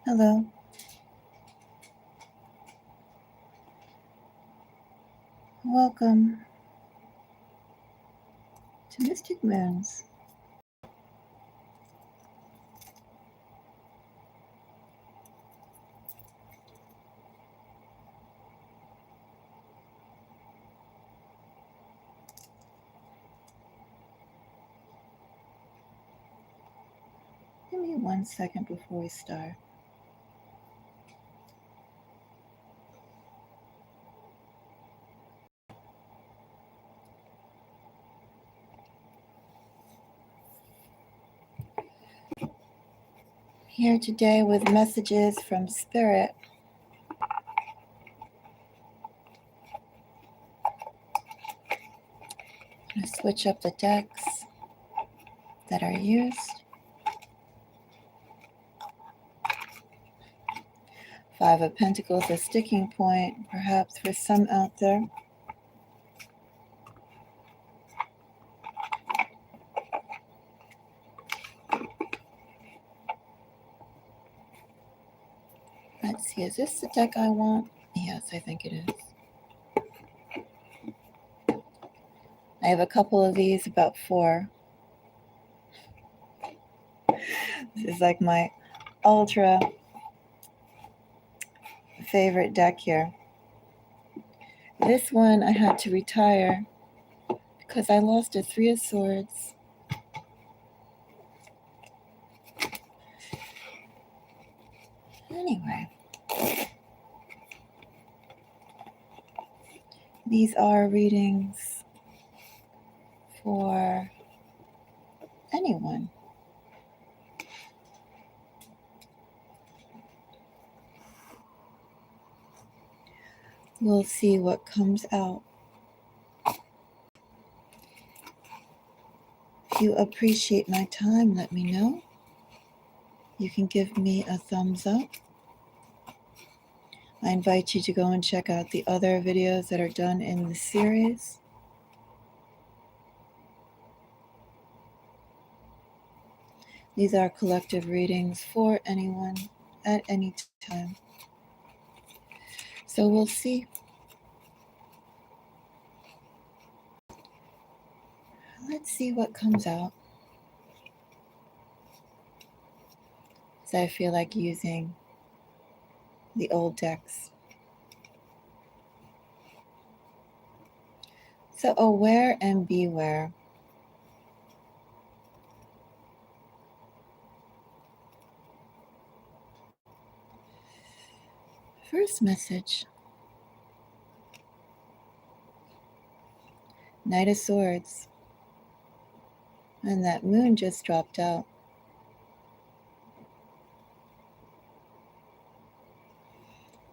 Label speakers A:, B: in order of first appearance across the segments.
A: Hello. Welcome to Mystic Moons. Give me 1 second before we start. Here today with messages from Spirit. I'm going to switch up the decks that are used. 5 of Pentacles, a sticking point, perhaps for some out there. Let's see, is this the deck I want? Yes, I think it is. I have a couple of these, about 4. This is like my ultra favorite deck here. This one I had to retire because I lost a 3 of Swords. Anyway, these are readings for anyone. We'll see what comes out. If you appreciate my time, let me know. You can give me a thumbs up. I invite you to go and check out the other videos that are done in the series. These are collective readings for anyone at any time. So we'll see. Let's see what comes out. So I feel like using the old decks. So aware and beware. First message. Knight of Swords. And that moon just dropped out.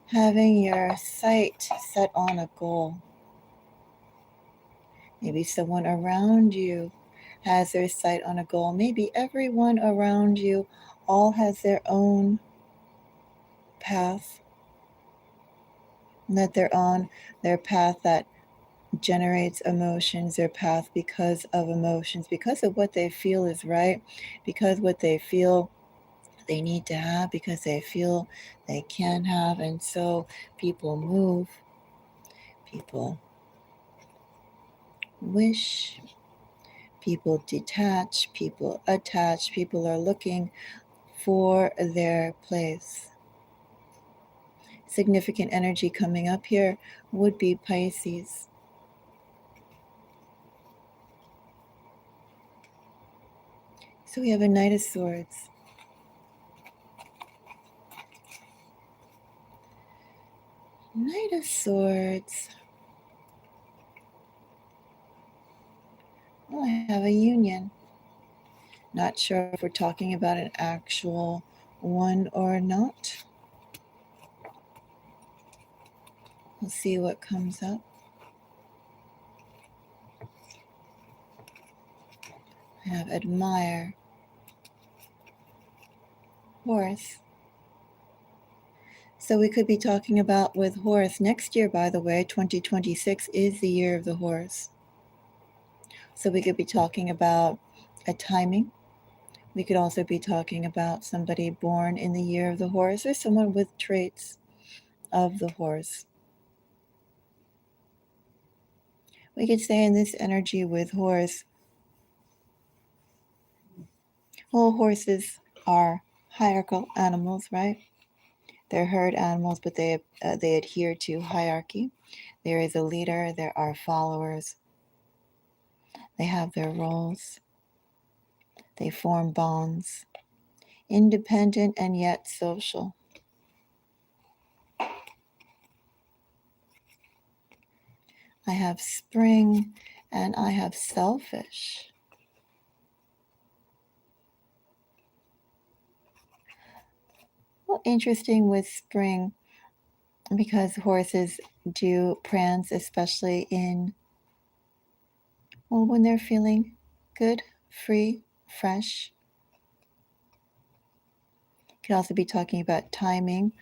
A: Having your sight set on a goal. Maybe someone around you has their sight on a goal. Maybe everyone around you all has their own path. That they're on their path that generates emotions, their path because of emotions, because of what they feel is right, because what they feel they need to have, because they feel they can have. And so people move, people wish, people detach, people attach, people are looking for their place. Significant energy coming up here would be Pisces. So we have a Knight of Swords. Knight of Swords. Well, I have a union. Not sure if we're talking about an actual one or not. We'll see what comes up. I have admire. Horse. So we could be talking about with horse next year, by the way, 2026 is the year of the horse. So we could be talking about a timing We could also be talking about somebody born in the year of the horse, or someone with traits of the horse. We could say in this energy with horse, well, horses are hierarchical animals, right? They're herd animals, but they adhere to hierarchy. There is a leader, there are followers, they have their roles, they form bonds, independent and yet social. I have spring and I have selfish. Well, interesting with spring because horses do prance, especially in, well, when they're feeling good, free, fresh. Could also be talking about timing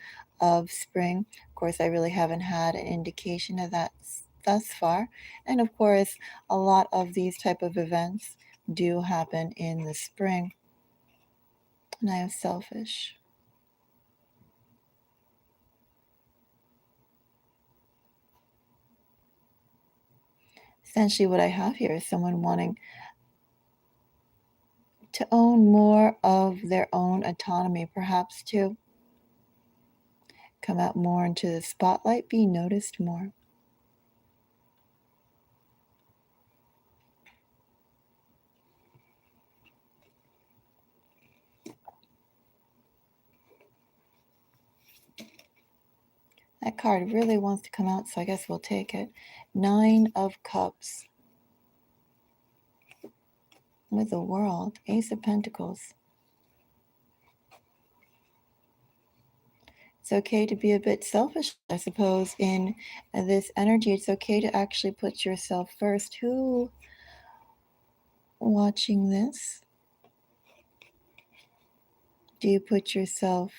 A: of spring. Of course, I really haven't had an indication of that thus far. And of course, a lot of these type of events do happen in the spring. And I have selfish. Essentially, what I have here is someone wanting to own more of their own autonomy, perhaps to come out more into the spotlight, be noticed more. That card really wants to come out, so I guess we'll take it. 9 of Cups with the World, Ace of Pentacles. It's okay to be a bit selfish, I suppose, in this energy. It's okay to actually put yourself first. Who watching this? Do you put yourself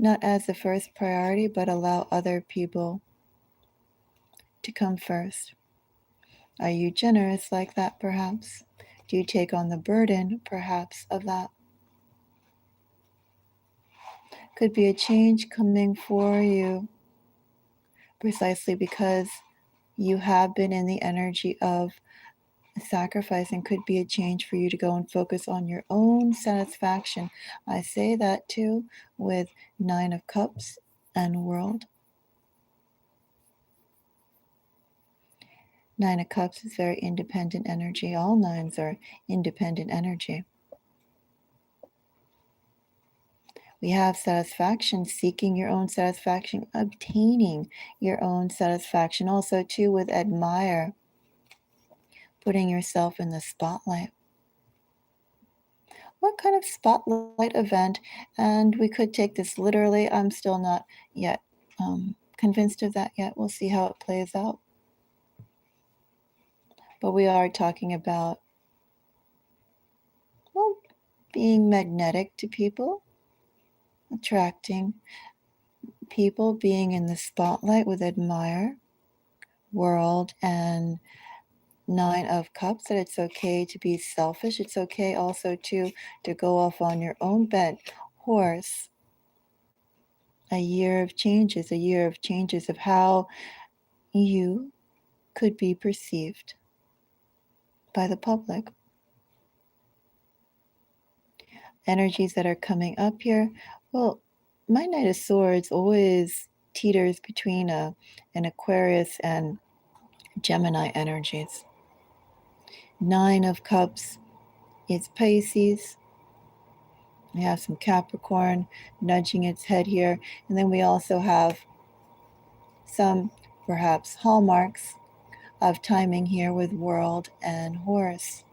A: not as the first priority, but allow other people to come first? Are you generous like that, perhaps? Do you take on the burden, perhaps, of that? Could be a change coming for you precisely because you have been in the energy of sacrifice, and could be a change for you to go and focus on your own satisfaction. I say that too with 9 of Cups and World. 9 of Cups is very independent energy. All nines are independent energy. We have satisfaction, seeking your own satisfaction, obtaining your own satisfaction. Also, too, with admire, putting yourself in the spotlight. What kind of spotlight event? And we could take this literally. I'm still not yet convinced of that yet. We'll see how it plays out. But we are talking about, well, being magnetic to people, attracting people, being in the spotlight with admire, World, and 9 of Cups. That it's okay to be selfish. It's okay also to go off on your own bent horse. A year of changes of how you could be perceived by the public. Energies that are coming up here. Well, my Knight of Swords always teeters between an Aquarius and Gemini energies. 9 of Cups is Pisces. We have some Capricorn nudging its head here. And then we also have some perhaps hallmarks of timing here with World and Horse.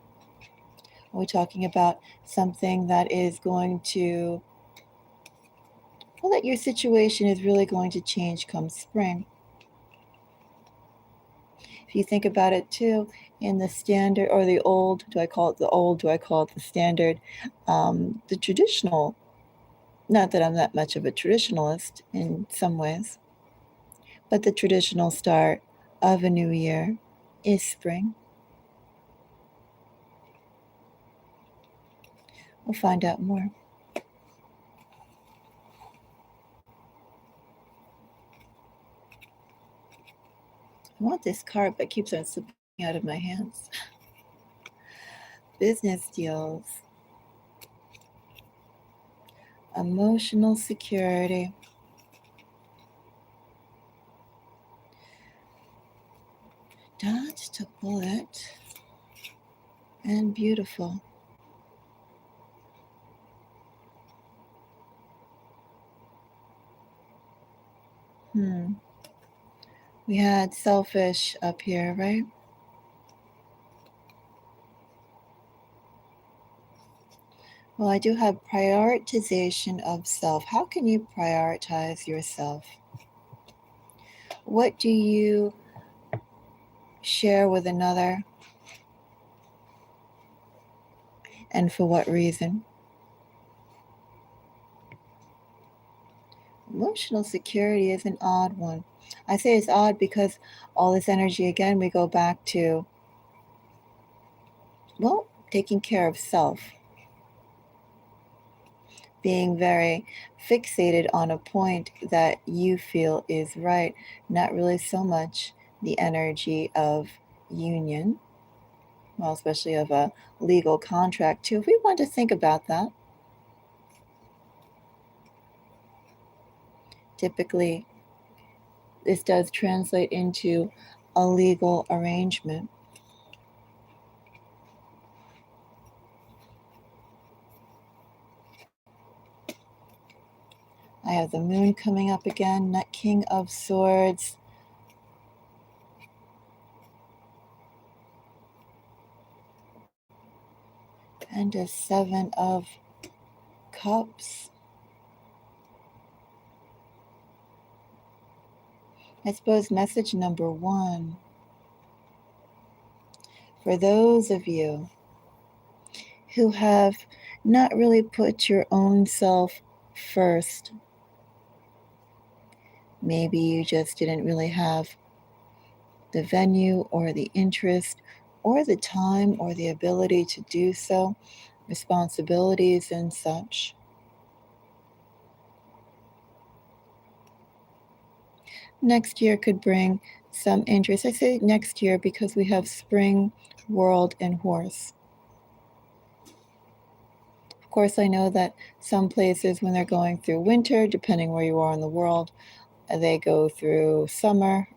A: We're talking about something that is going to, well, that your situation is really going to change come spring. If you think about it too, in the standard or the old, do I call it the old? Do I call it the standard? The traditional, not that I'm that much of a traditionalist in some ways, but the traditional start of a new year is spring. We'll find out more. I want this card, but it keeps on slipping out of my hands. Business deals. Emotional security. Dodged a bullet. And beautiful. We had selfish up here, right? Well, I do have prioritization of self. How can you prioritize yourself? What do you share with another? And for what reason? Emotional security is an odd one. I say it's odd because all this energy, again, we go back to, well, taking care of self, being very fixated on a point that you feel is right, not really so much the energy of union, well, especially of a legal contract too. If we want to think about that, typically this does translate into a legal arrangement. I have the moon coming up again, King of Swords. And a Seven of Cups. I suppose message number one, for those of you who have not really put your own self first, maybe you just didn't really have the venue or the interest or the time or the ability to do so, responsibilities and such. Next year could bring some interest. I say next year because we have spring, world, and horse. Of course, I know that some places, when they're going through winter, depending where you are in the world, they go through summer.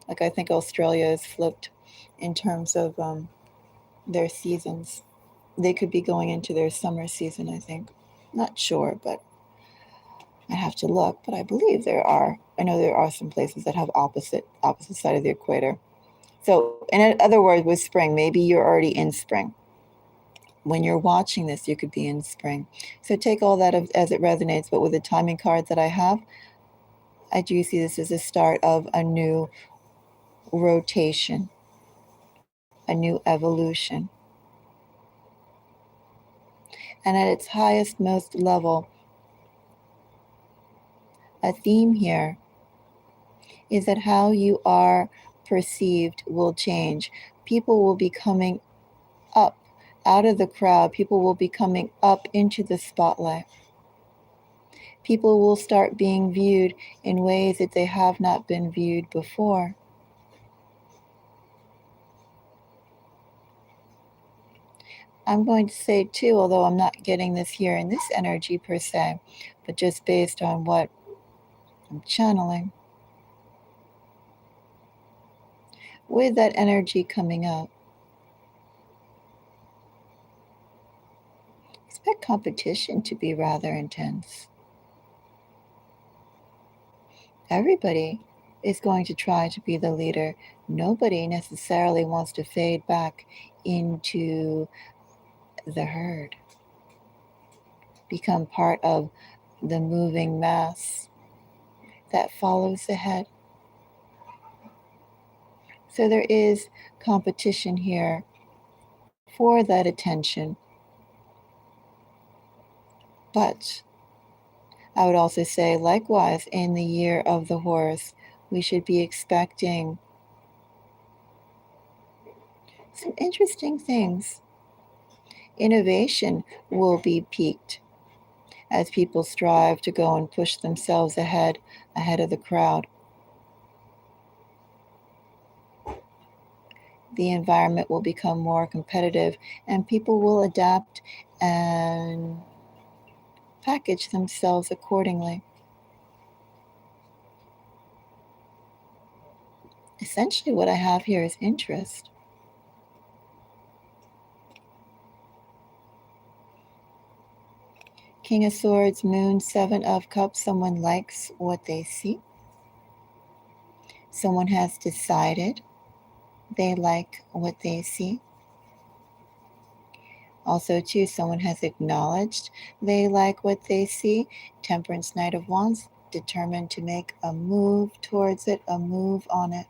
A: Like I think Australia is flipped in terms of their seasons. They could be going into their summer season, I think. Not sure, but I have to look. But I believe there are. I know there are some places that have opposite side of the equator. So, in other words, with spring, maybe you're already in spring. When you're watching this, you could be in spring. So take all that as it resonates. But with the timing card that I have, I do see this as the start of a new rotation, a new evolution. And at its highest, most level, a theme here is that how you are perceived will change. People will be coming up out of the crowd. People will be coming up into the spotlight. People will start being viewed in ways that they have not been viewed before. I'm going to say too, although I'm not getting this here in this energy per se, but just based on what I'm channeling, with that energy coming up, expect competition to be rather intense. Everybody is going to try to be the leader. Nobody necessarily wants to fade back into the herd, become part of the moving mass that follows ahead. So there is competition here for that attention. But I would also say, likewise, in the year of the horse, we should be expecting some interesting things Innovation will be piqued as people strive to go and push themselves ahead of the crowd. The environment will become more competitive and people will adapt and package themselves accordingly. Essentially, what I have here is interest. King of Swords, Moon, Seven of Cups. Someone likes what they see. Someone has decided they like what they see. Also, too, someone has acknowledged they like what they see. Temperance, Knight of Wands, determined to make a move towards it, a move on it.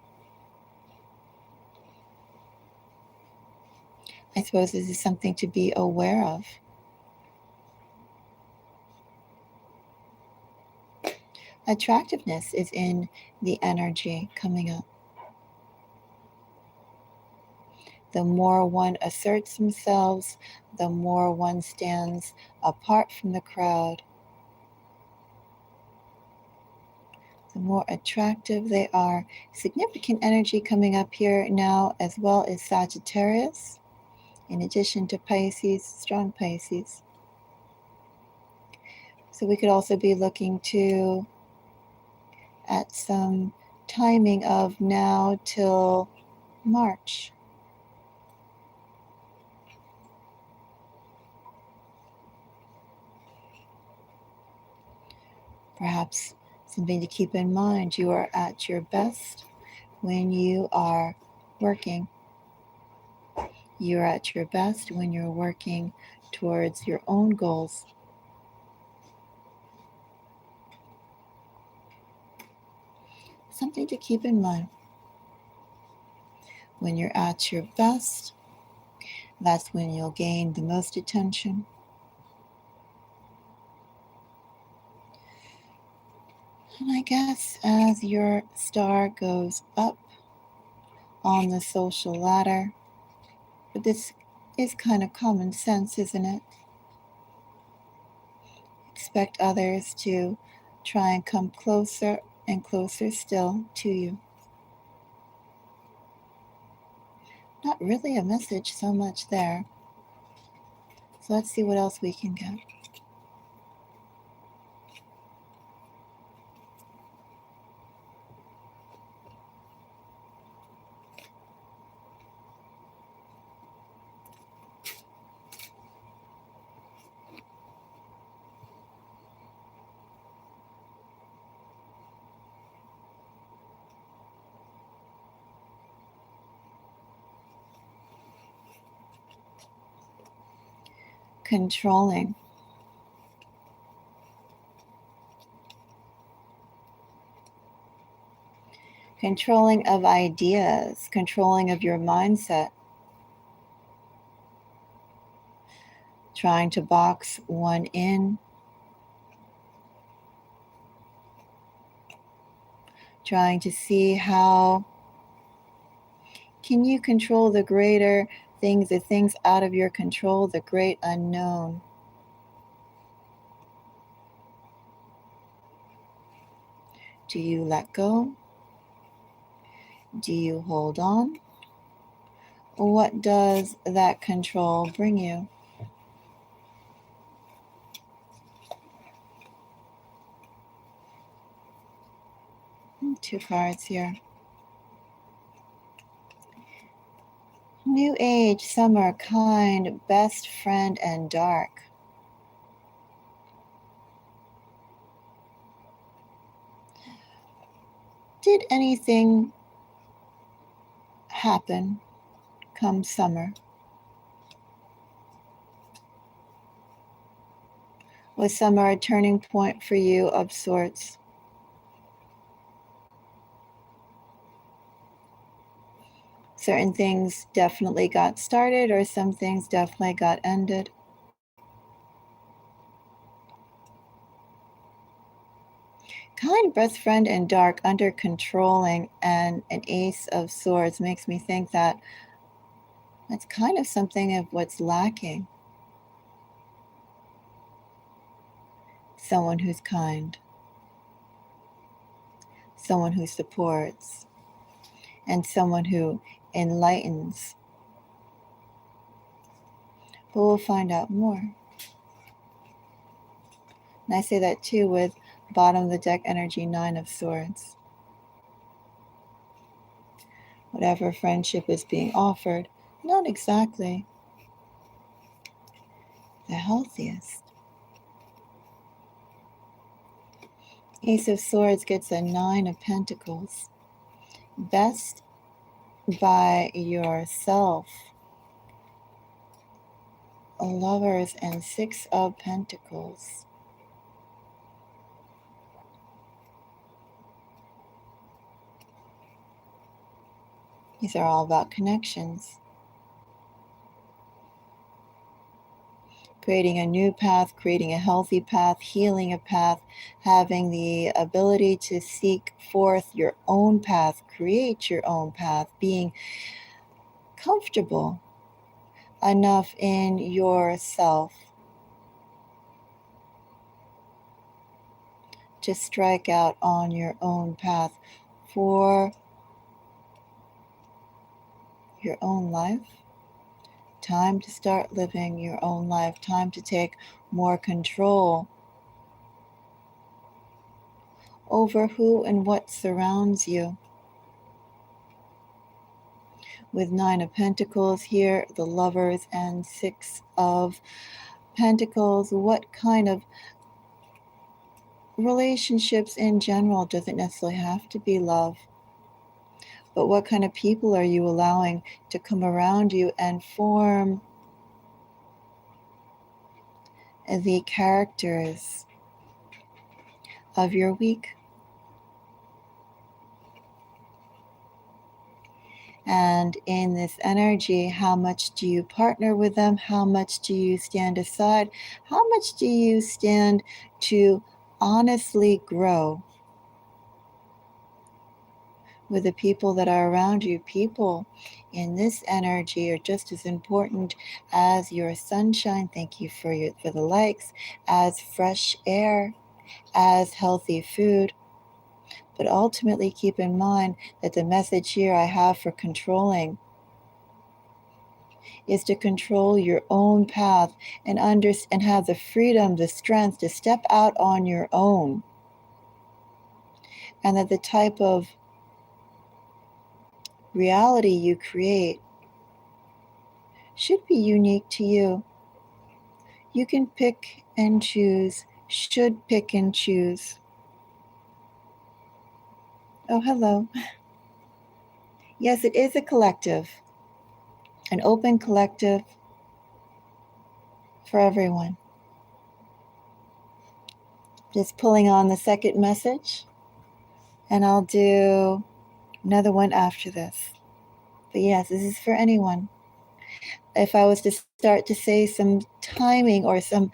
A: I suppose this is something to be aware of. Attractiveness is in the energy coming up. The more one asserts themselves, the more one stands apart from the crowd, the more attractive they are. Significant energy coming up here now, as well as Sagittarius, in addition to Pisces, strong Pisces. So we could also be looking at some timing of now till March. Perhaps something to keep in mind, you are at your best when you are working. You're at your best when you're working towards your own goals. Something to keep in mind. When you're at your best, that's when you'll gain the most attention. And I guess as your star goes up on the social ladder, but this is kind of common sense, isn't it? Expect others to try and come closer and closer still to you. Not really a message so much there. So let's see what else we can get. Controlling. Controlling of ideas, controlling of your mindset. Trying to box one in. Trying to see how can you control the greater things, the things out of your control, the great unknown. Do you let go? Do you hold on? What does that control bring you? Two cards here. New Age, Summer, Kind, Best Friend, and Dark. Did anything happen come summer? Was summer a turning point for you of sorts? Certain things definitely got started, or some things definitely got ended. Kind, Best Friend, and Dark, under controlling, and an Ace of Swords makes me think that that's kind of something of what's lacking. someone who's kind, someone who supports, and someone who enlightens. But we'll find out more. And I say that too with bottom of the deck energy, 9 of Swords. Whatever friendship is being offered, not exactly the healthiest. Ace of Swords gets a 9 of Pentacles. Best by yourself. Lovers and 6 of Pentacles. These are all about connections. Creating a new path, creating a healthy path, healing a path, having the ability to seek forth your own path, create your own path, being comfortable enough in yourself to strike out on your own path for your own life. Time to start living your own life. Time to take more control over who and what surrounds you. With 9 of Pentacles here, the Lovers, and 6 of Pentacles, what kind of relationships in general, doesn't necessarily have to be love, but what kind of people are you allowing to come around you and form the characters of your week? And in this energy, how much do you partner with them? How much do you stand aside? How much do you stand to honestly grow with the people that are around you? People in this energy are just as important as your sunshine. Thank you for the likes, as fresh air, as healthy food. But ultimately, keep in mind that the message here I have for controlling is to control your own path and have the freedom, the strength to step out on your own. And that the type of reality you create should be unique to you. You can pick and choose, should pick and choose. Oh, hello. Yes, it is a collective, an open collective for everyone. Just pulling on the second message, and I'll do another one after this. But yes, this is for anyone. If I was to start to say some timing or some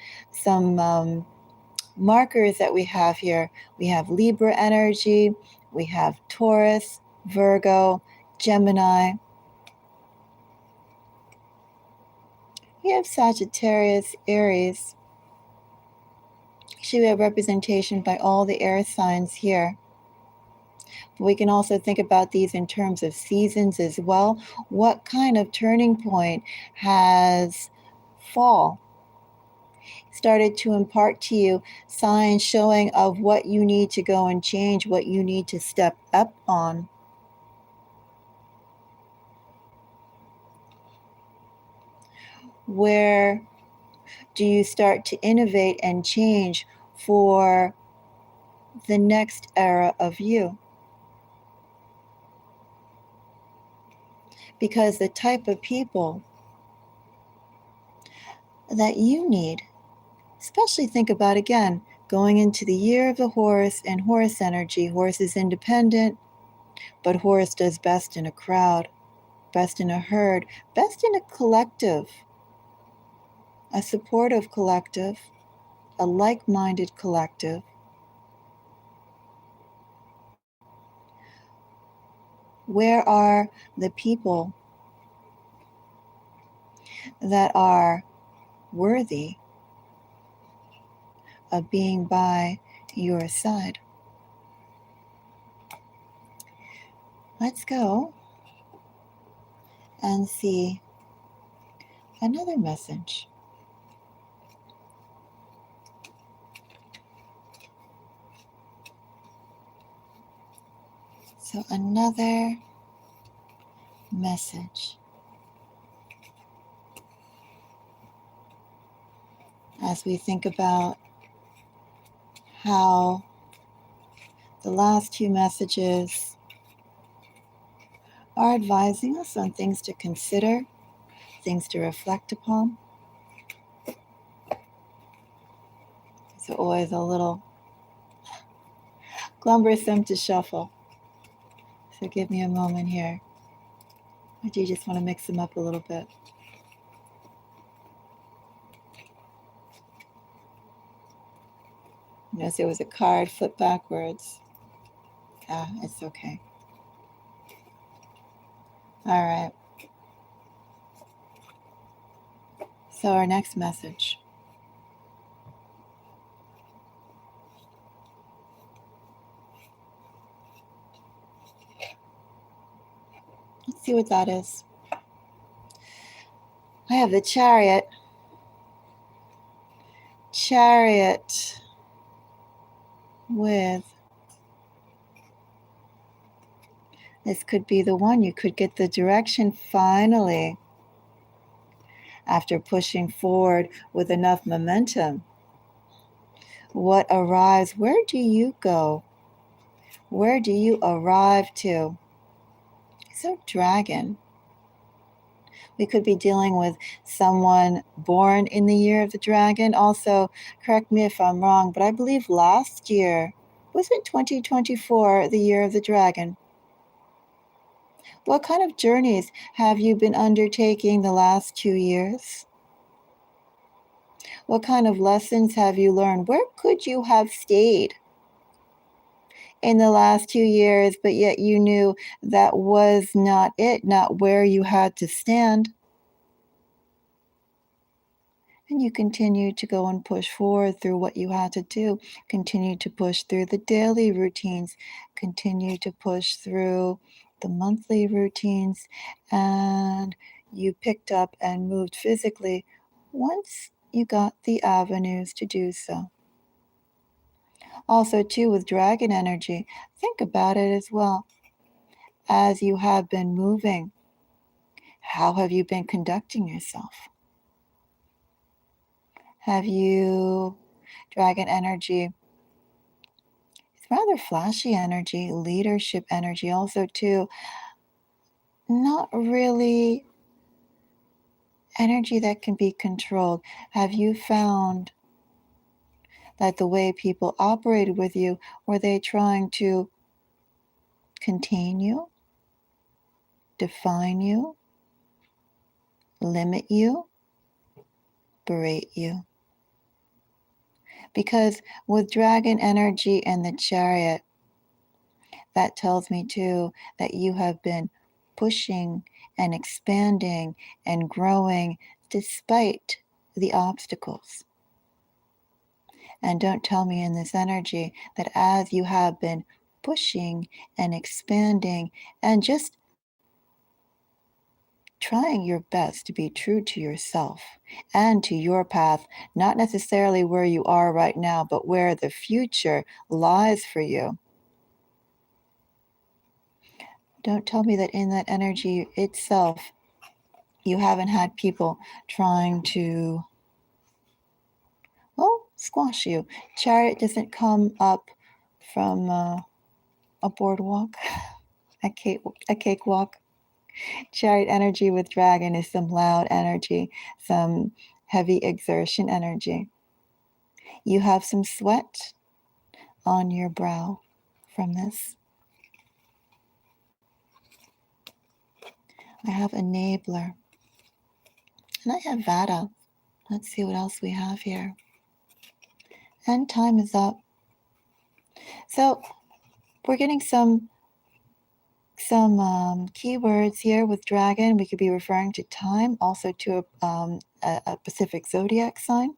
A: markers that we have here, we have Libra energy, we have Taurus, Virgo, Gemini. We have Sagittarius, Aries. Actually, we have representation by all the air signs here. But we can also think about these in terms of seasons as well. What kind of turning point has fall started to impart to you? Signs showing of what you need to go and change, what you need to step up on. Where do you start to innovate and change for the next era of you? Because the type of people that you need, especially think about, again, going into the year of the horse and horse energy. Horse is independent, but horse does best in a crowd, best in a herd, best in a collective, a supportive collective, a like-minded collective. Where are the people that are worthy of being by your side. Let's go and see another message. So another message. As we think about how the last two messages are advising us on things to consider, things to reflect upon. It's always a little cumbersome to shuffle. So give me a moment here. I do just want to mix them up a little bit. Notice there was a card flipped backwards. It's okay. All right. So our next message. Let's see what that is. I have the Chariot. Chariot with, this could be the one. You could get the direction finally after pushing forward with enough momentum. What arrives? Where do you go? Where do you arrive to? So dragon. We could be dealing with someone born in the year of the dragon. Also, correct me if I'm wrong, but I believe last year, was it 2024, the year of the dragon? What kind of journeys have you been undertaking the last 2 years? What kind of lessons have you learned? Where could you have stayed in the last 2 years, but yet you knew that was not it, not where you had to stand? And you continue to go and push forward through what you had to do. Continue to push through the daily routines. Continue to push through the monthly routines. And you picked up and moved physically once you got the avenues to do so. Also, too, with dragon energy, think about it as well. As you have been moving, how have you been conducting yourself? Have you, dragon energy, it's rather flashy energy, leadership energy, also too, not really energy that can be controlled. Have you found that the way people operated with you, were they trying to contain you, define you, limit you, berate you? Because with dragon energy and the chariot, that tells me too that you have been pushing and expanding and growing despite the obstacles. And don't tell me in this energy that as you have been pushing and expanding and just trying your best to be true to yourself and to your path, not necessarily where you are right now, but where the future lies for you. Don't tell me that in that energy itself, you haven't had people trying to, well, squash you. Chariot doesn't come up from a boardwalk, a cakewalk. Chariot energy with dragon is some loud energy, some heavy exertion energy. You have some sweat on your brow from this. I have enabler. And I have Vata. Let's see what else we have here. And time is up. So we're getting some keywords here with dragon. We could be referring to time, also to a specific zodiac sign.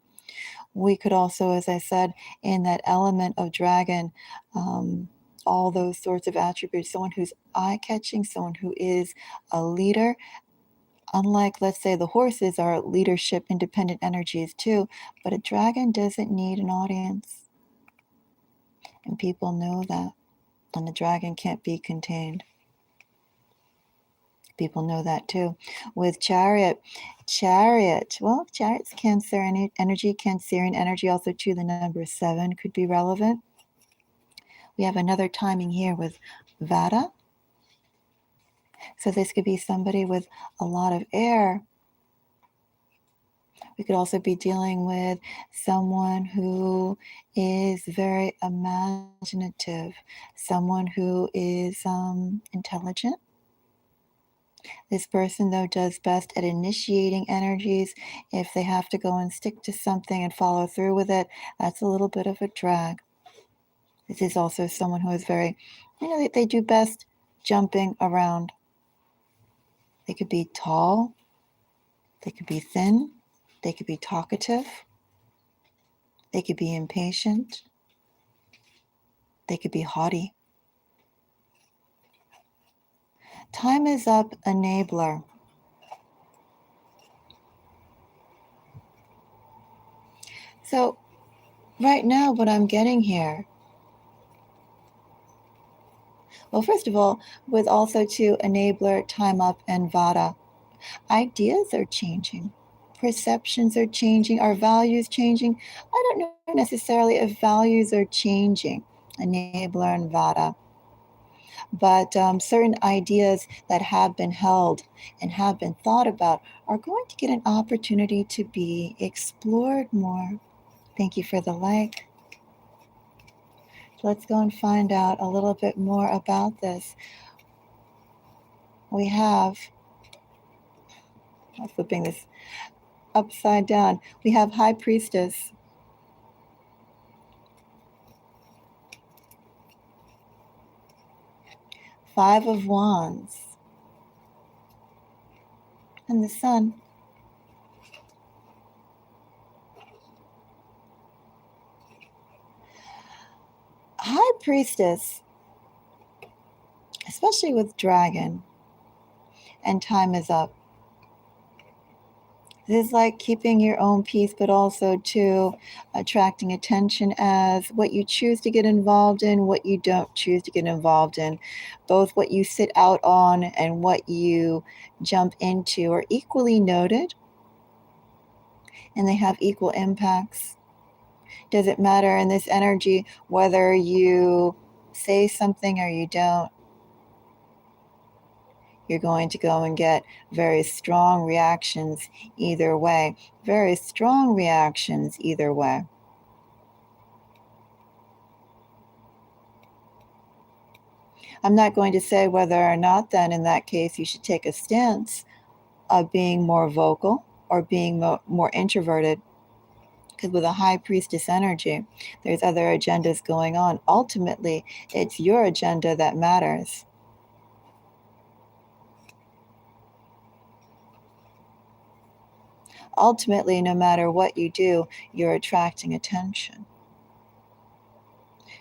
A: We could also, as I said, in that element of dragon, all those sorts of attributes, someone who's eye-catching, someone who is a leader. Unlike, let's say, the horses are leadership, independent energies too, but a dragon doesn't need an audience. And people know that. And the dragon can't be contained. People know that too. With chariot, well, chariot's Cancer energy, Cancerian energy, also too, the number 7 could be relevant. We have another timing here with Vata. So this could be somebody with a lot of air. We could also be dealing with someone who is very imaginative, someone who is intelligent. This person, though, does best at initiating energies. If they have to go and stick to something and follow through with it, that's a little bit of a drag. This is also someone who is very, they do best jumping around. They could be tall, they could be thin, they could be talkative, they could be impatient, they could be haughty. Time is up, enabler. So right now, what I'm getting here, well, first of all, with also to enabler, time up, and Vata, ideas are changing. Perceptions are changing. Are values changing? I don't know necessarily if values are changing, enabler and Vata, but certain ideas that have been held and have been thought about are going to get an opportunity to be explored more. Thank you for the like. Let's go and find out a little bit more about this. We have, I'm flipping this upside down. We have High Priestess. Five of Wands. And the Sun. High Priestess, especially with Dragon, and time is up. This is like keeping your own peace, but also to attracting attention as what you choose to get involved in, what you don't choose to get involved in. Both what you sit out on and what you jump into are equally noted, and they have equal impacts. Does it matter in this energy whether you say something or you don't? You're going to go and get very strong reactions either way. Very strong reactions either way. I'm not going to say whether or not then in that case you should take a stance of being more vocal or being more introverted. Because with a high priestess energy, there's other agendas going on. Ultimately, it's your agenda that matters. Ultimately, no matter what you do, you're attracting attention.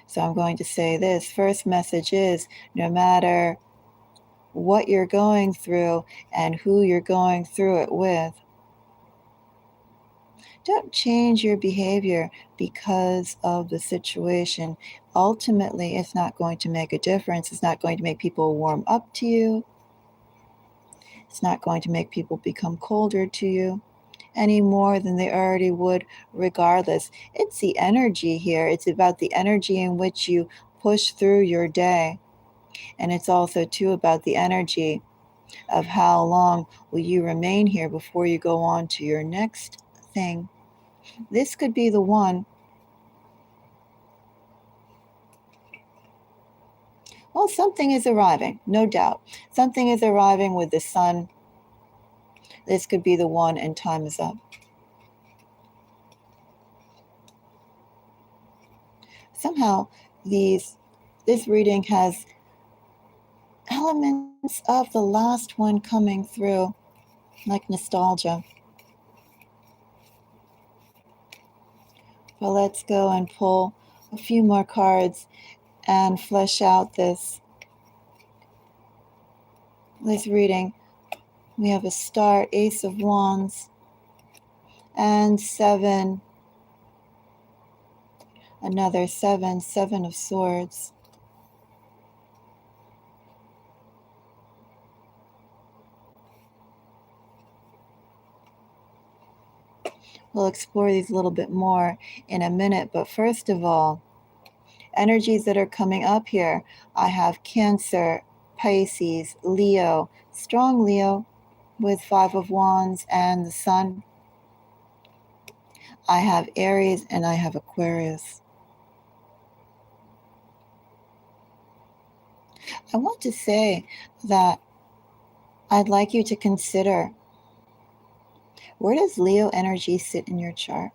A: So I'm going to say this. First message is, no matter what you're going through and who you're going through it with, don't change your behavior because of the situation. Ultimately, it's not going to make a difference. It's not going to make people warm up to you. It's not going to make people become colder to you any more than they already would regardless. It's the energy here. It's about the energy in which you push through your day. And it's also too about the energy of how long will you remain here before you go on to your next thing. This could be the one. Well, something is arriving, no doubt. Something is arriving with the Sun. This could be the one, and time is up. Somehow, this reading has elements of the last one coming through, like nostalgia. But let's go and pull a few more cards and flesh out this reading. We have a star, Ace of Wands, and 7, another 7, 7 of Swords. We'll explore these a little bit more in a minute, but first of all, energies that are coming up here. I have Cancer, Pisces, Leo, strong Leo with 5 of Wands and the Sun. I have Aries and I have Aquarius. I want to say that I'd like you to consider, where does Leo energy sit in your chart?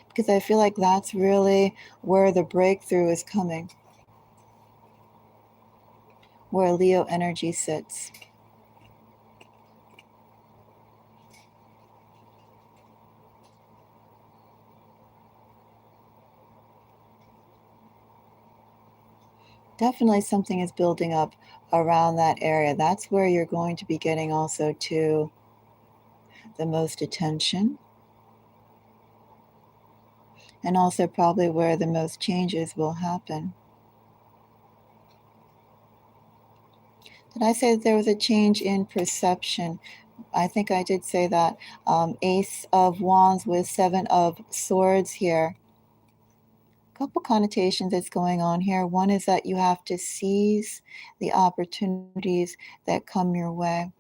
A: Because I feel like that's really where the breakthrough is coming, where Leo energy sits. Definitely something is building up around that area. That's where you're going to be getting also to the most attention, and also probably where the most changes will happen. Did I say that there was a change in perception? I think I did say that. Ace of Wands with 7 of Swords here. Couple connotations that's going on here. One is that you have to seize the opportunities that come your way.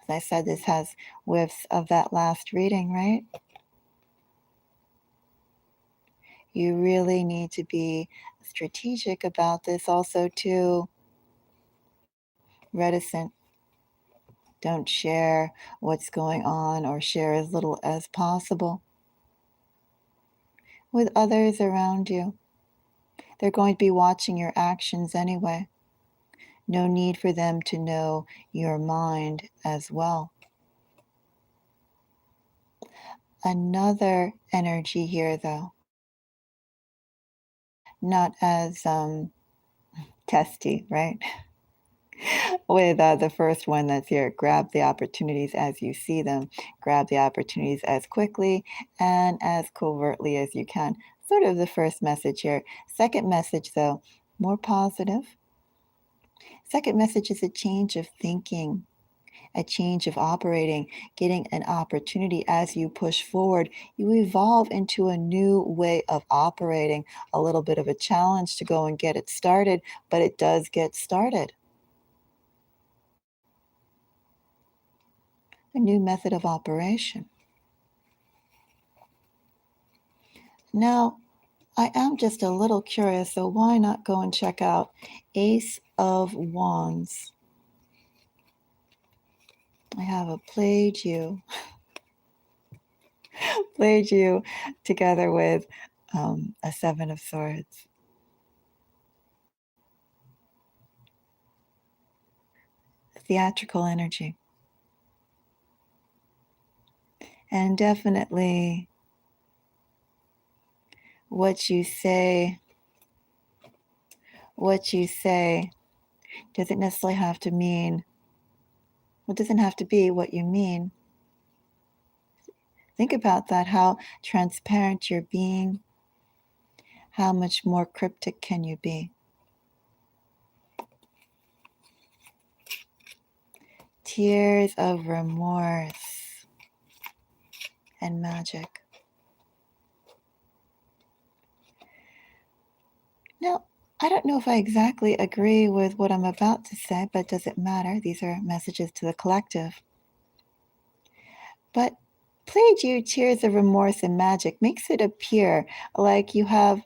A: As I said, this has whiffs of that last reading, right? You really need to be strategic about this. Also, too, reticent. Don't share what's going on, or share as little as possible with others around you. They're going to be watching your actions anyway. No need for them to know your mind as well. Another energy here, though, not as testy, right? With the first one that's here, grab the opportunities as you see them, grab the opportunities as quickly and as covertly as you can. Sort of the first message here. Second message, though, more positive. Second message is a change of thinking, a change of operating, getting an opportunity as you push forward. You evolve into a new way of operating, a little bit of a challenge to go and get it started, but it does get started. A new method of operation. Now, I am just a little curious, so why not go and check out Ace of Wands? I have a played you, played you together with a 7 of Swords. Theatrical energy. And definitely what you say doesn't necessarily have to mean, well, doesn't have to be what you mean. Think about that, how transparent you're being, how much more cryptic can you be? Tears of remorse and magic. Now, I don't know if I exactly agree with what I'm about to say, but does it matter? These are messages to the collective. But played you tears of remorse and magic makes it appear like you have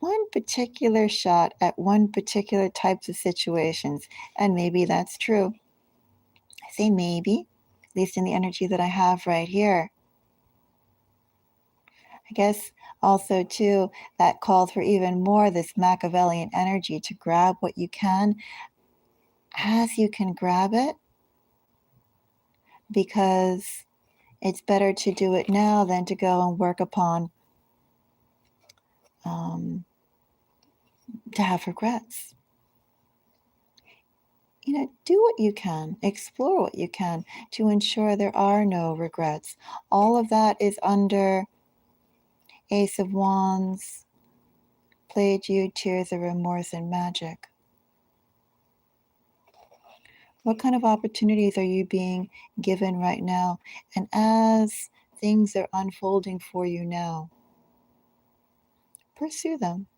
A: one particular shot at one particular types of situations. And maybe that's true. I say maybe, at least in the energy that I have right here. I guess also too, that called for even more this Machiavellian energy to grab what you can as you can grab it, because It's better to do it now than to go and work upon to have regrets. Do what you can, explore what you can to ensure there are no regrets. All of that is under Ace of Wands, Played You, Tears of Remorse, and Magic. What kind of opportunities are you being given right now? And as things are unfolding for you now, pursue them.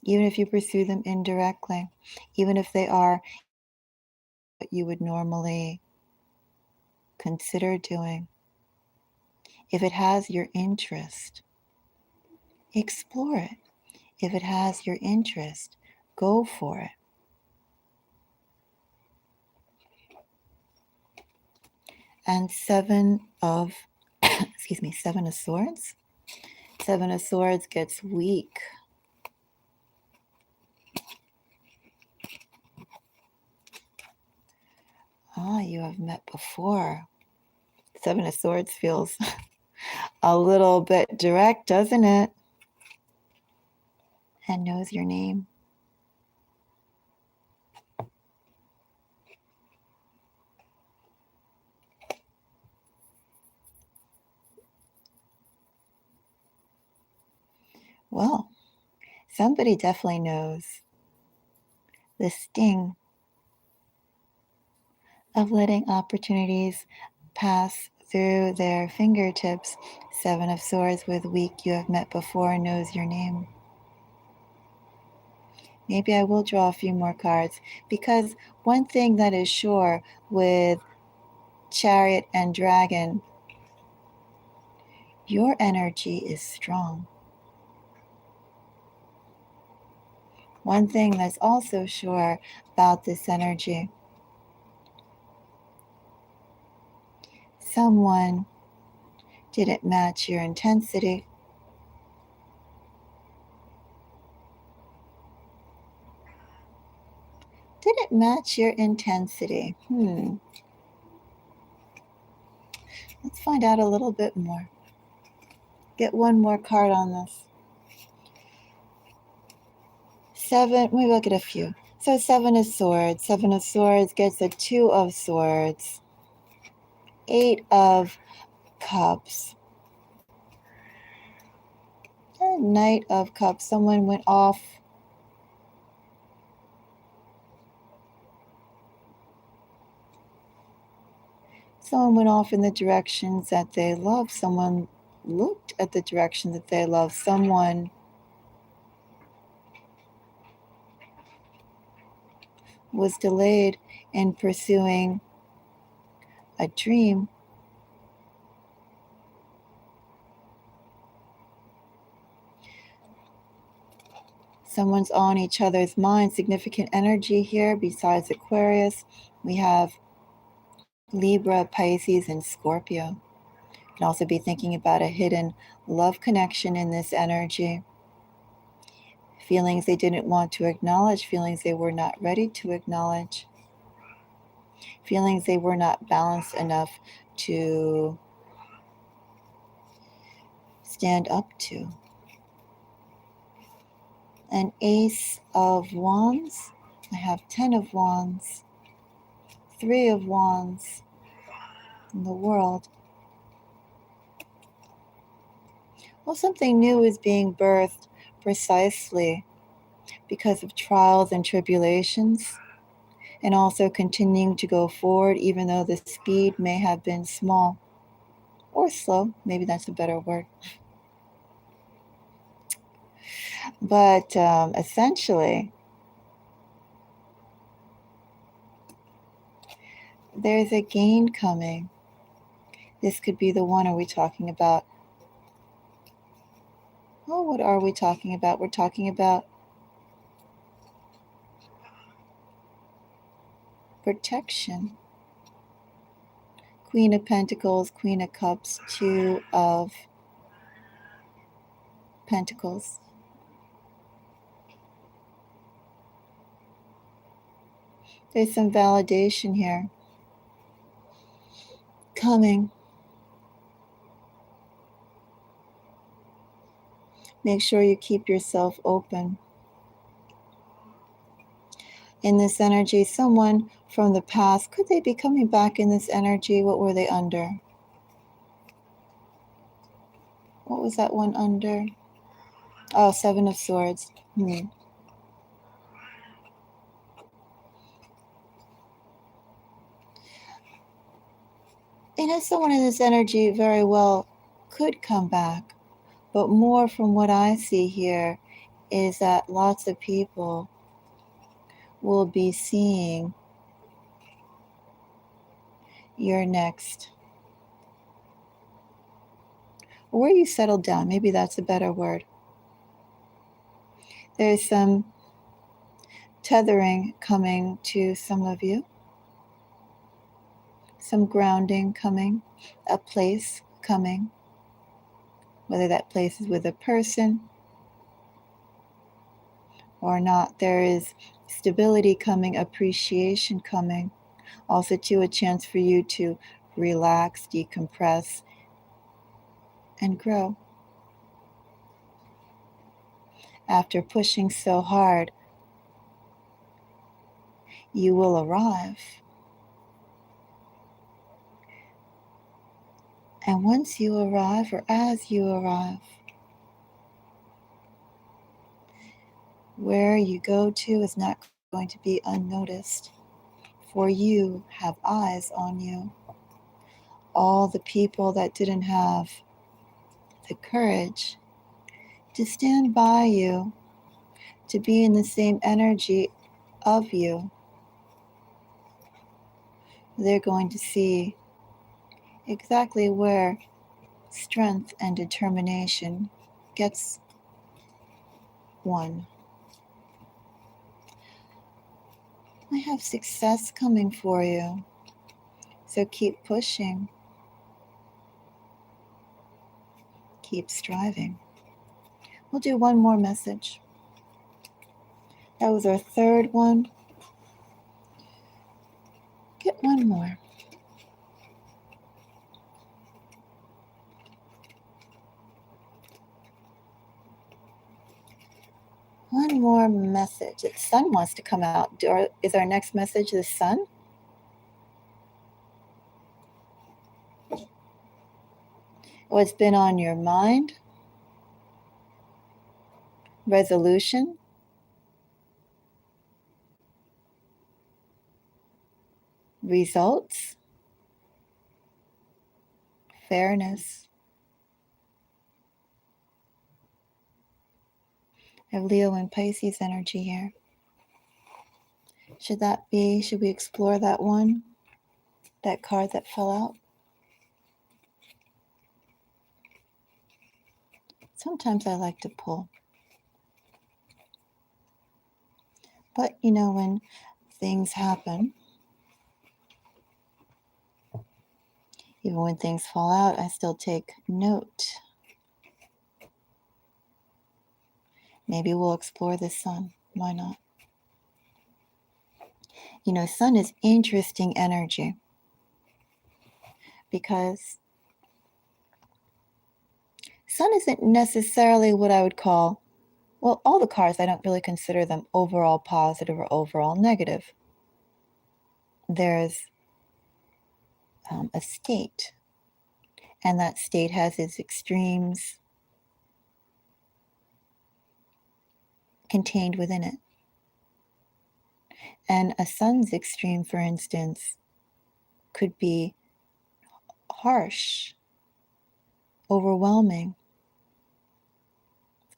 A: Even if you pursue them indirectly, even if they are what you would normally consider doing. If it has your interest, explore it. If it has your interest, go for it. And Seven of Swords. Seven of Swords gets weak. You have met before. Seven of Swords feels a little bit direct, doesn't it? And knows your name. Well, somebody definitely knows the sting of letting opportunities pass through their fingertips. Seven of Swords with weak, you have met before, knows your name. Maybe I will draw a few more cards, because one thing that is sure with Chariot and Dragon, your energy is strong. One thing that's also sure about this energy, someone didn't match your intensity. Didn't match your intensity. Let's find out a little bit more. Get one more card on this. Maybe we'll get a few. So Seven of Swords. Seven of Swords gets a Two of Swords. Eight of Cups. And Knight of Cups. Someone went off. Someone went off in the directions that they love. Someone looked at the direction that they love. Someone was delayed in pursuing a dream. Someone's on each other's mind. Significant energy here. Besides Aquarius, we have Libra, Pisces, and Scorpio. You can also be thinking about a hidden love connection in this energy. Feelings they didn't want to acknowledge, feelings they were not ready to acknowledge, feelings they were not balanced enough to stand up to. An Ace of Wands. I have 10 of Wands, 3 of Wands in the world. Well, something new is being birthed precisely because of trials and tribulations, and also continuing to go forward even though the speed may have been small or slow. Maybe that's a better word. But essentially, there's a gain coming. This could be the one. Are we talking about? Oh, what are we talking about? We're talking about protection. Queen of Pentacles, Queen of Cups, Two of Pentacles. There's some validation here. coming. Make sure you keep yourself open. In this energy, someone from the past, could they be coming back in this energy? What were they under? What was that one under? Oh, Seven of Swords. Someone in this energy very well could come back, but more from what I see here is that lots of people will be seeing your next, where you settled down. Maybe that's a better word. There's some tethering coming to some of you, some grounding coming, a place coming, whether that place is with a person or not. There is stability coming, appreciation coming, also to a chance for you to relax, decompress, and grow. After pushing so hard, you will arrive. And once you arrive, or as you arrive, where you go to is not going to be unnoticed, for you have eyes on you. All the people that didn't have the courage to stand by you, to be in the same energy of you, they're going to see exactly where strength and determination gets one. I have success coming for you, so keep pushing, keep striving. We'll do one more message. That was our third one. Get one more. One more message. The sun wants to come out. Is our next message the sun? What's been on your mind? Resolution? Results? Fairness? I have Leo and Pisces energy here. Should we explore that one? That card that fell out? Sometimes I like to pull. But when things happen, even when things fall out, I still take note. Maybe we'll explore the sun. Why not? Sun is interesting energy because sun isn't necessarily what I would call, well, all the cards, I don't really consider them overall positive or overall negative. There's a state, and that state has its extremes contained within it. And a sun's extreme, for instance, could be harsh, overwhelming,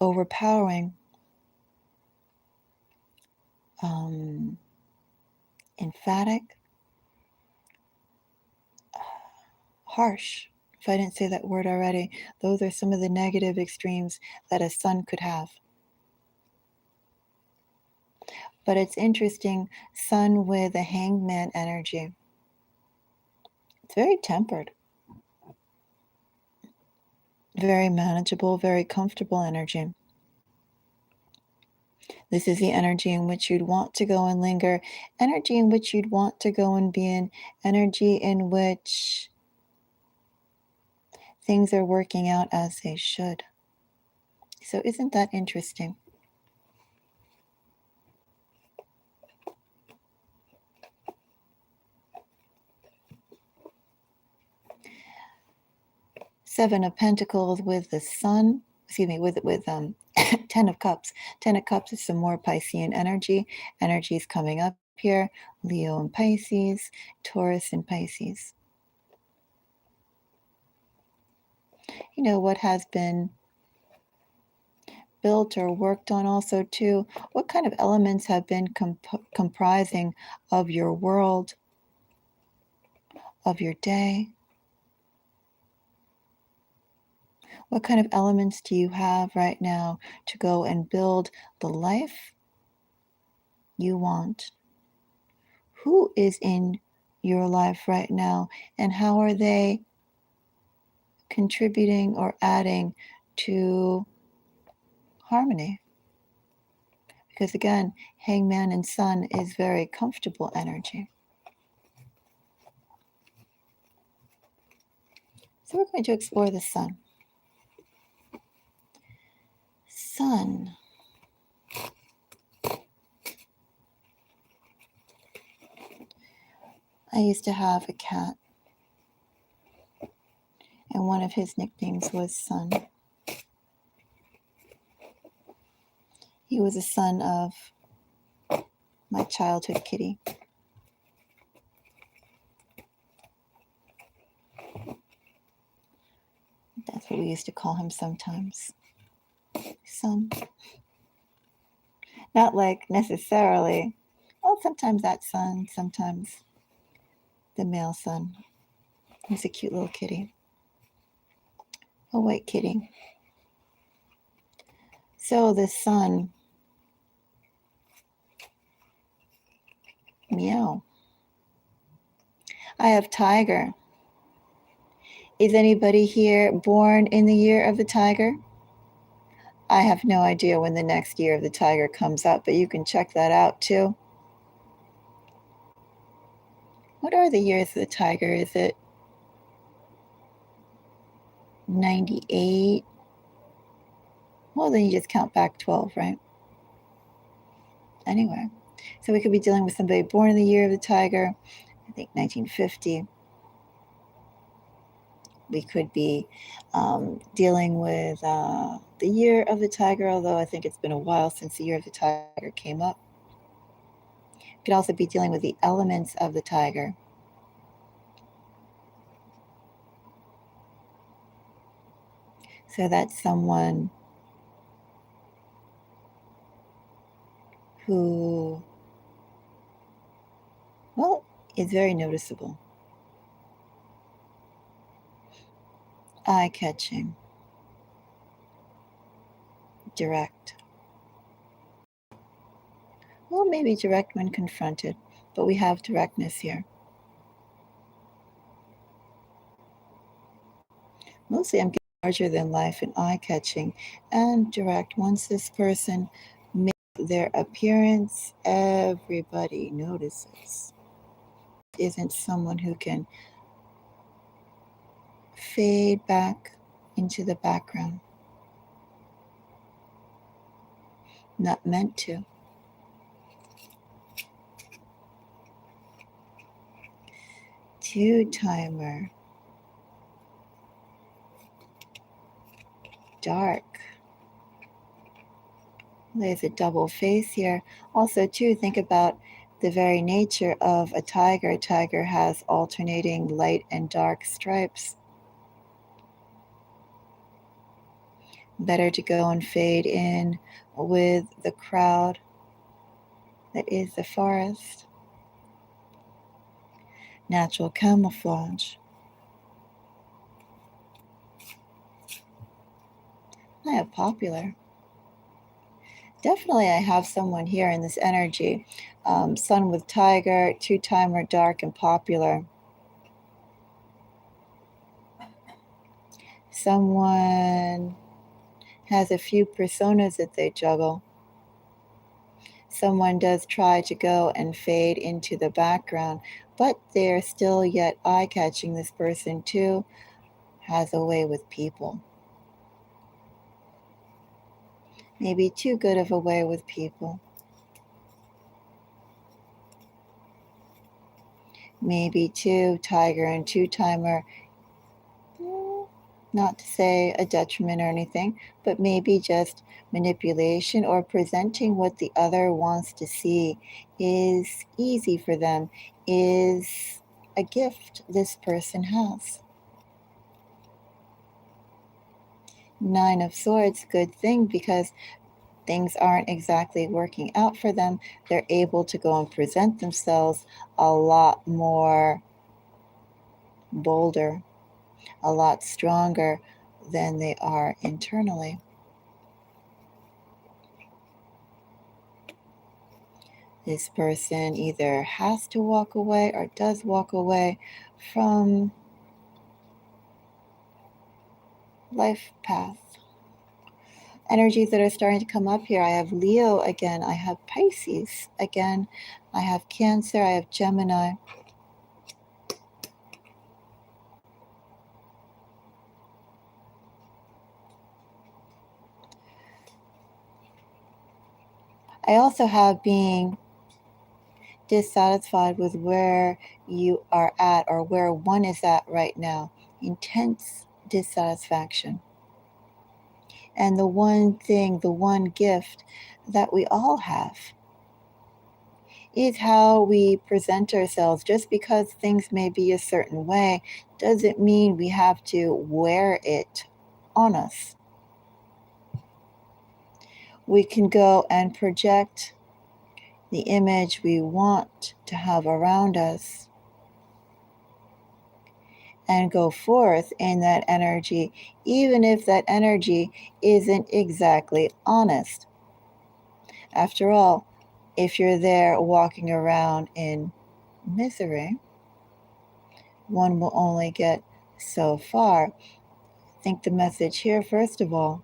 A: overpowering, emphatic, harsh. If I didn't say that word already, those are some of the negative extremes that a sun could have. But it's interesting, sun with a hangman energy. It's very tempered, very manageable, very comfortable energy. This is the energy in which you'd want to go and linger, energy in which you'd want to go and be in, energy in which Things are working out as they should. So isn't that interesting? Seven of Pentacles with the Sun, with 10 of Cups. 10 of Cups is some more Piscean energy. Energy is coming up here. Leo and Pisces, Taurus and Pisces. You know what has been built or worked on also too? What kind of elements have been comprising of your world, of your day? What kind of elements do you have right now to go and build the life you want? Who is in your life right now, and how are they contributing or adding to harmony? Because again, Hangman and Sun is very comfortable energy. So we're going to explore the Sun. Sun. I used to have a cat, and one of his nicknames was Sun. He was a son of my childhood kitty. That's what we used to call him sometimes. Sun. Not like necessarily, well, sometimes that Sun, sometimes the male Sun. He's a cute little kitty. A white kitty. So the Sun. Meow. I have Tiger. Is anybody here born in the year of the Tiger? I have no idea when the next year of the Tiger comes up, but you can check that out too. What are the years of the Tiger? Is it 98? Well, then you just count back 12, right? Anyway, so we could be dealing with somebody born in the year of the Tiger, I think 1950. We could be dealing with the year of the Tiger, although I think it's been a while since the year of the Tiger came up. We could also be dealing with the elements of the Tiger. So that's someone who, well, is very noticeable. Eye-catching. Direct. Well, maybe direct when confronted, but we have directness here. Mostly I'm getting larger than life and eye-catching and direct. Once this person makes their appearance, everybody notices. Isn't someone who can fade back into the background. Not meant to. Two-timer. Dark. There's a double face here. Also, too, think about the very nature of a tiger. A tiger has alternating light and dark stripes. Better to go and fade in with the crowd that is the forest. Natural camouflage. I have popular. Definitely I have someone here in this energy. Sun with Tiger, two-timer, dark, and popular. Someone has a few personas that they juggle. Someone does try to go and fade into the background, but they're still yet eye-catching, this person too. has a way with people. Maybe too good of a way with people. Maybe too tiger and two-timer, not to say a detriment or anything, but maybe just manipulation or presenting what the other wants to see is easy for them, is a gift this person has. Nine of Swords, good thing, because things aren't exactly working out for them. They're able to go and present themselves a lot more bolder, a lot stronger than they are internally. This person either has to walk away or does walk away from life path. Energies that are starting to come up here. I have Leo again. I have Pisces again. I have Cancer. I have Gemini. I also have being dissatisfied with where you are at or where one is at right now. Intense dissatisfaction. And the one thing, the one gift that we all have is how we present ourselves. Just because things may be a certain way doesn't mean we have to wear it on us. We can go and project the image we want to have around us and go forth in that energy, even if that energy isn't exactly honest. After all, if you're there walking around in misery, one will only get so far. I think the message here, first of all,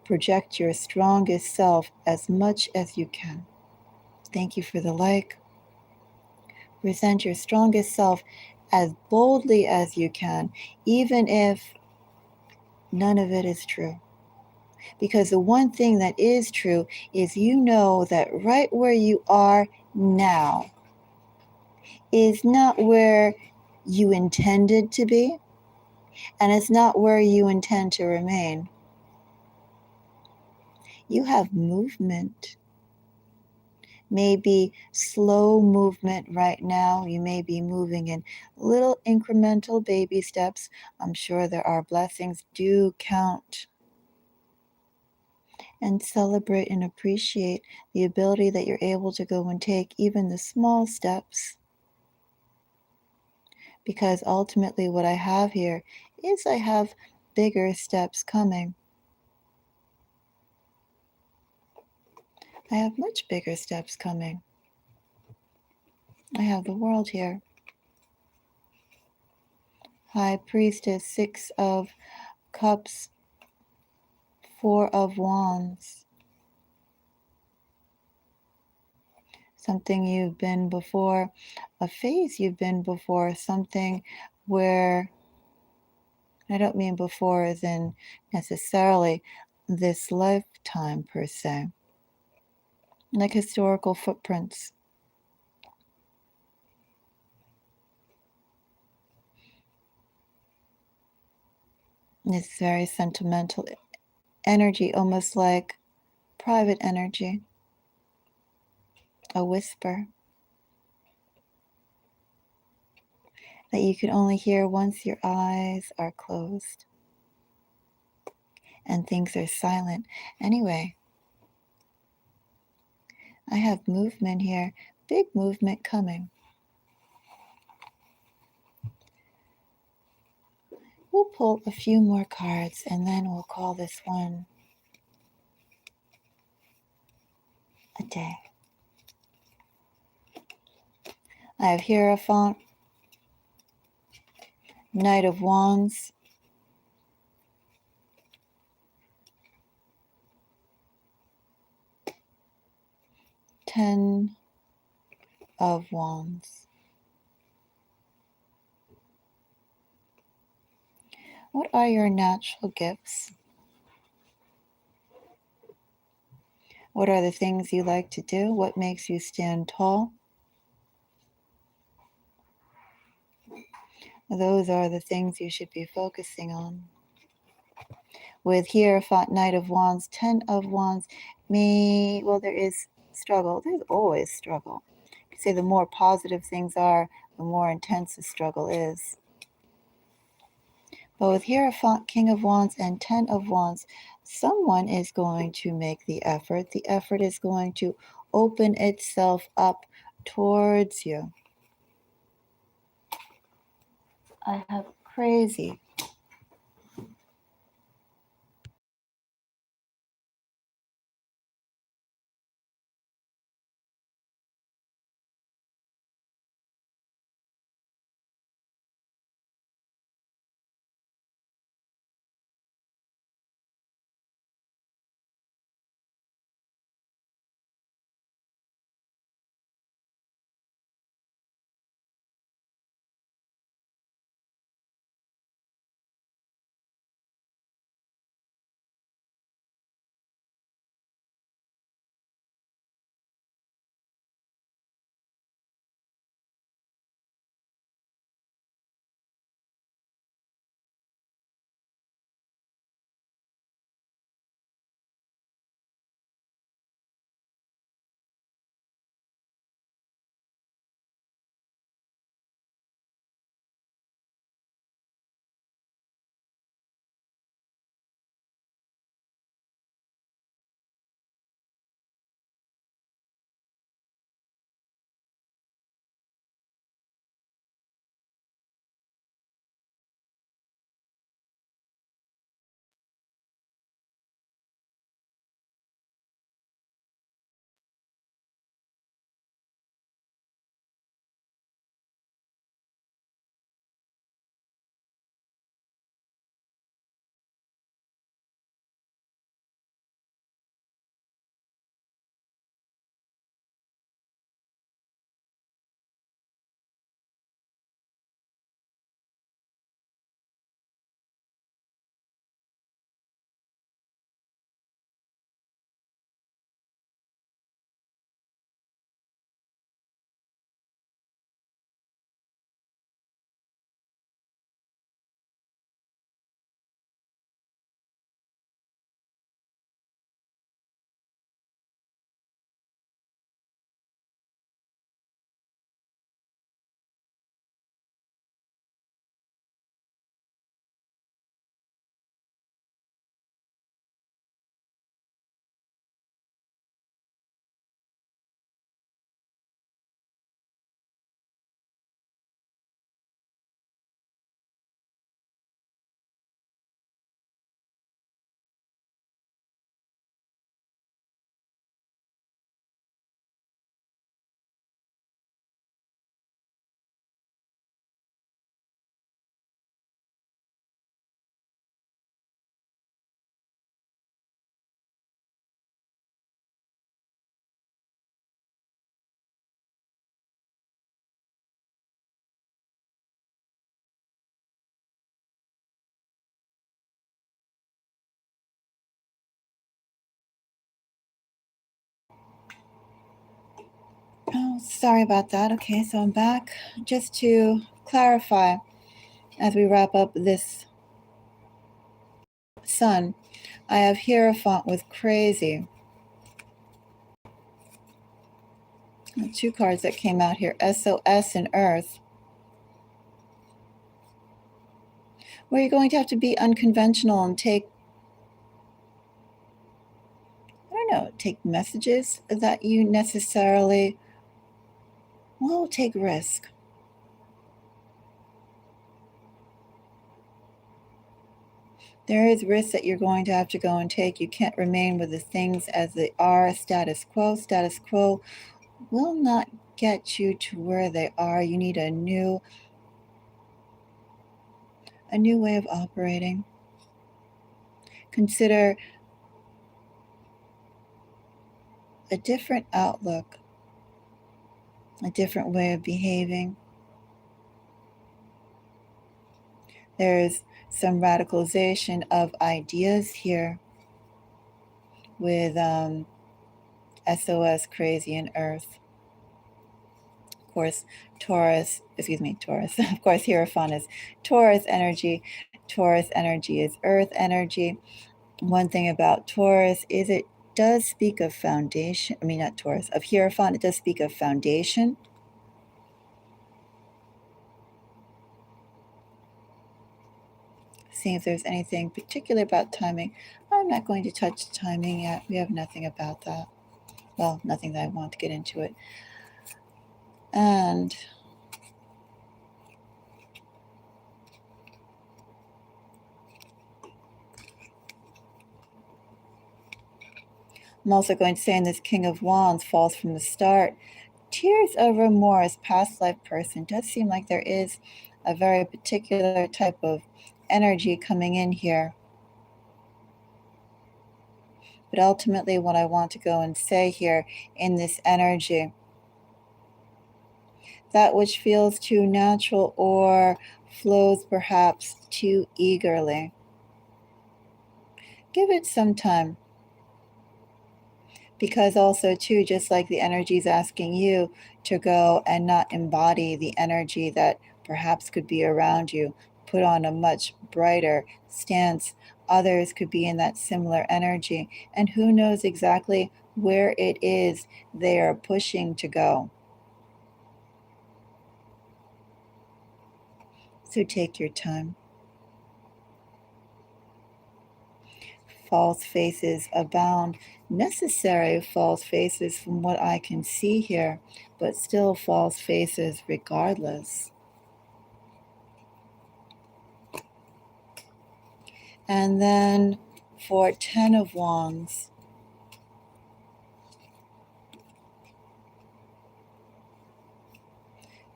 A: project your strongest self as much as you can. Thank you for the like. Present your strongest self as boldly as you can, even if none of it is true. Because the one thing that is true is you know that right where you are now is not where you intended to be, and it's not where you intend to remain. You have movement. Maybe slow movement right now. You may be moving in little incremental baby steps. I'm sure there are blessings. Do count and celebrate and appreciate the ability that you're able to go and take even the small steps. Because ultimately what I have here is I have bigger steps coming. I have much bigger steps coming. I have the world here. High Priestess, 6 of Cups, 4 of Wands. Something you've been before, a phase you've been before, something where, I don't mean before as in necessarily this lifetime per se, like historical footprints. It's very sentimental energy, almost like private energy, a whisper that you can only hear once your eyes are closed and things are silent. Anyway, I have movement here, big movement coming. We'll pull a few more cards and then we'll call this one a day. I have Hierophant, Knight of Wands, Ten of Wands. What are your natural gifts? What are the things you like to do? What makes you stand tall? Those are the things you should be focusing on. With Hierophant, Knight of Wands, Ten of Wands, there is struggle. There's always struggle. You could say the more positive things are, the more intense the struggle is. But with Hierophant, King of Wands, and Ten of Wands, someone is going to make the effort. The effort is going to open itself up towards you. I have crazy. Oh, sorry about that. Okay, so I'm back. Just to clarify, as we wrap up this sun, I have Hierophant with crazy. Two cards that came out here, SOS and Earth. Where you're going to have to be unconventional and take messages that you necessarily, take risk. There is risk that you're going to have to go and take. You can't remain with the things as they are, status quo. Status quo will not get you to where they are. You need a new way of operating. Consider a different outlook, a different way of behaving. There's some radicalization of ideas here with SOS, crazy, and Earth. Of course, Taurus. Of course, Hierophant is Taurus energy. Taurus energy is Earth energy. One thing about Taurus is it does speak of foundation. I mean, not Taurus, of Hierophant, it does speak of foundation. Seeing if there's anything particular about timing. I'm not going to touch timing yet. We have nothing about that. Well, nothing that I want to get into it. And I'm also going to say in this King of Wands falls from the start. Tears of remorse, past life person. Does seem like there is a very particular type of energy coming in here. But ultimately, what I want to go and say here in this energy, that which feels too natural or flows perhaps too eagerly, give it some time. Because also too, just like the energy is asking you to go and not embody the energy that perhaps could be around you, put on a much brighter stance. Others could be in that similar energy, and who knows exactly where it is they are pushing to go. So take your time. False faces abound. Necessary false faces from what I can see here, but still false faces regardless. And then for 10 of Wands,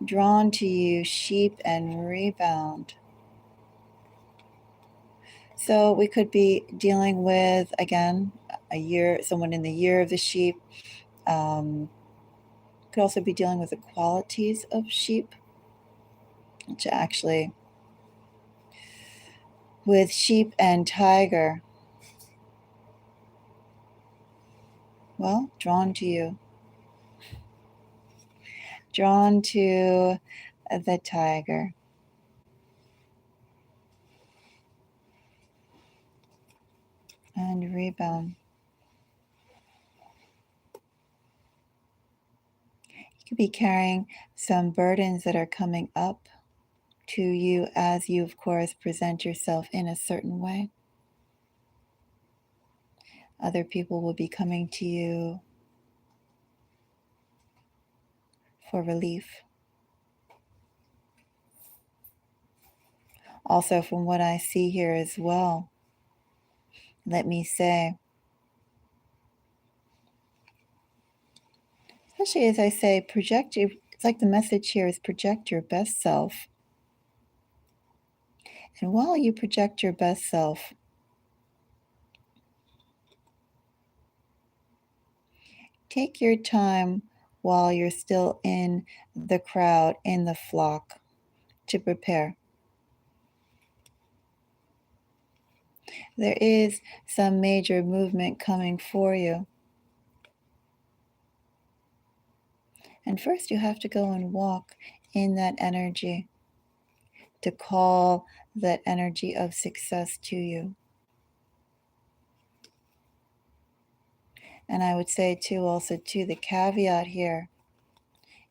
A: drawn to you, sheep and rebound. So we could be dealing with, again, someone in the year of the sheep. Could also be dealing with the qualities of sheep, which actually, with sheep and tiger, well, drawn to you. Drawn to the tiger. And rebound. You could be carrying some burdens that are coming up to you as you, of course, present yourself in a certain way. Other people will be coming to you for relief. Also, from what I see here as well, let me say, especially as I say, it's like the message here is project your best self. And while you project your best self, take your time while you're still in the crowd, in the flock, to prepare. There is some major movement coming for you. And first, you have to go and walk in that energy to call that energy of success to you. And I would say, too, also, too, the caveat here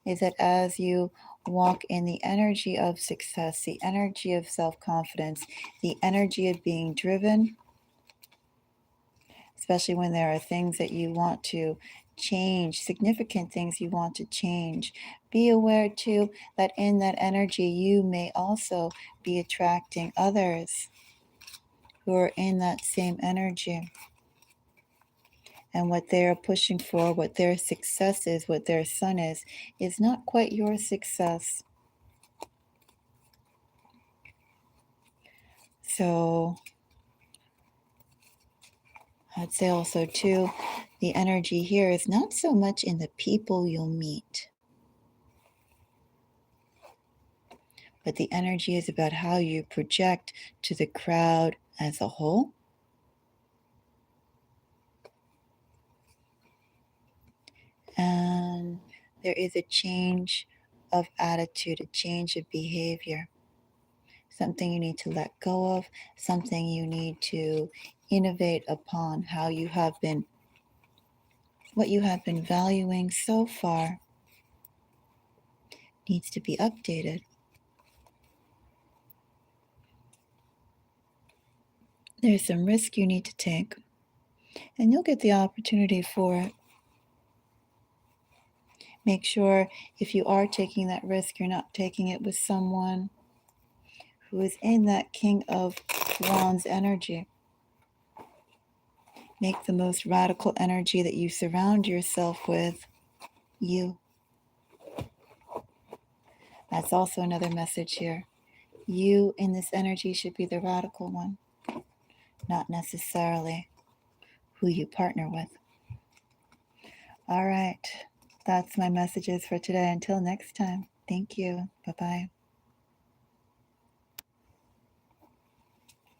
A: is that as you walk in the energy of success, the energy of self-confidence, the energy of being driven, especially when there are things that you want to change, significant things you want to change, be aware too that in that energy you may also be attracting others who are in that same energy. And what they're pushing for, what their success is, what their sun is not quite your success. So I'd say also too, the energy here is not so much in the people you'll meet, but the energy is about how you project to the crowd as a whole. And there is a change of attitude, a change of behavior, something you need to let go of, something you need to innovate upon. How you have been, what you have been valuing so far needs to be updated. There's some risk you need to take, and you'll get the opportunity for it. Make sure if you are taking that risk, you're not taking it with someone who is in that King of Wands energy. Make the most radical energy that you surround yourself with you. That's also another message here. You in this energy should be the radical one, not necessarily who you partner with. All right. That's my messages for today. Until next time. Thank you. Bye-bye.